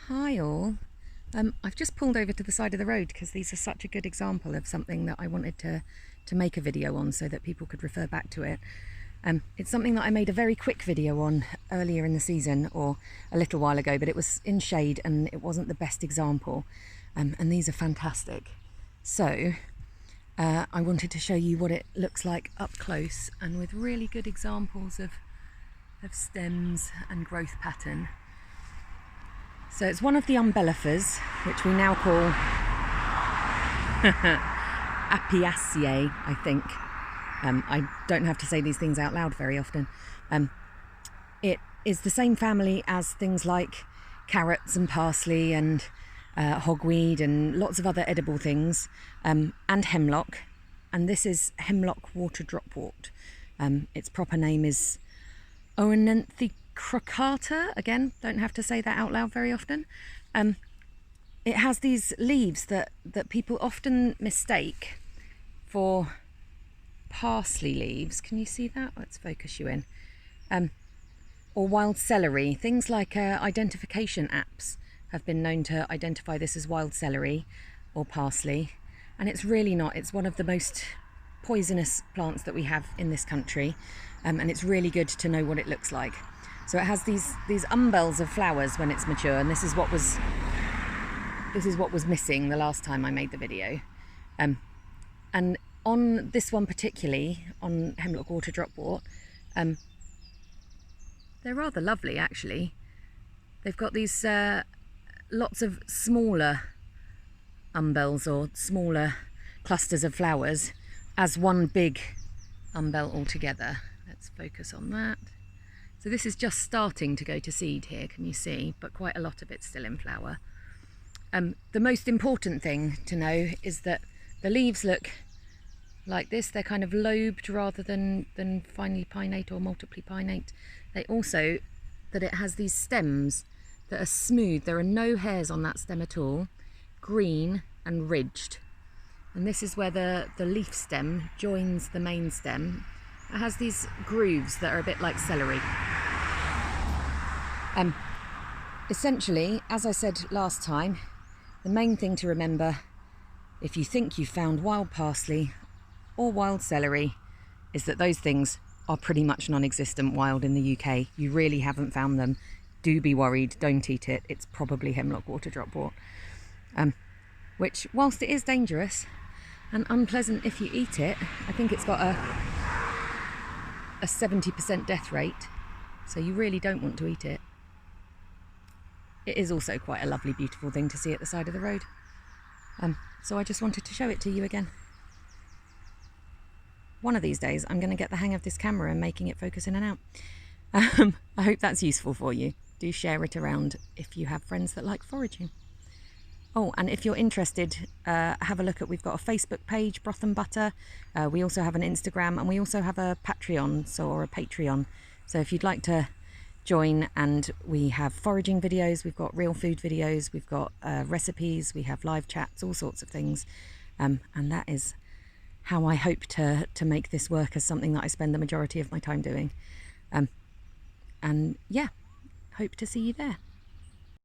Hi all. I've just pulled over to the side of the road because these are such a good example of something that I wanted to make a video on so that people could refer back to it. It's something that I made a very quick video on earlier in the season, or a little while ago, but it was in shade and it wasn't the best example. And these are fantastic. So I wanted to show you what it looks like up close and with really good examples of stems and growth pattern. So it's one of the umbellifers, which we now call Apiaceae, I think. I don't have to say these things out loud very often. It is the same family as things like carrots and parsley and hogweed and lots of other edible things, and hemlock. And this is Hemlock Water Dropwort. Its proper name is Oenanthe crocata. Again, don't have to say that out loud very often. It has these leaves that people often mistake for parsley leaves. Can you see that? Let's focus you in. Or wild celery. Things like identification apps have been known to identify this as wild celery or parsley, and it's really not. It's one of the most poisonous plants that we have in this country, and it's really good to know what it looks like. So it has these umbels of flowers when it's mature, and this is what was missing the last time I made the video. And on this one particularly, on Hemlock Water Dropwort, they're rather lovely actually. They've got these lots of smaller umbels or smaller clusters of flowers as one big umbel altogether. Let's focus on that. So this is just starting to go to seed here, can you see? But quite a lot of it's still in flower. The most important thing to know is that the leaves look like this. They're kind of lobed rather than finely pinnate or multiply pinnate. They also, that it has these stems that are smooth. There are no hairs on that stem at all, green and ridged. And this is where the leaf stem joins the main stem. It has these grooves that are a bit like celery. Essentially, as I said last time, the main thing to remember if you think you've found wild parsley or wild celery is that those things are pretty much non-existent wild in the UK. You really haven't found them. Do be worried, don't eat it. It's probably Hemlock Water Dropwort. Which, whilst it is dangerous and unpleasant if you eat it, I think it's got a 70% death rate, so you really don't want to eat it. It is also quite a lovely, beautiful thing to see at the side of the road. So I just wanted to show it to you again. One of these days I'm going to get the hang of this camera and making it focus in and out. I hope that's useful for you. Do share it around if you have friends that like foraging. Oh, and if you're interested, have a look at, we've got a Facebook page, Broth and Butter. We also have an Instagram, and we also have a Patreon, or a Patreon. So if you'd like to join, and we have foraging videos, we've got real food videos, we've got recipes, we have live chats, all sorts of things. And that is how I hope to make this work as something that I spend the majority of my time doing. And yeah, hope to see you there.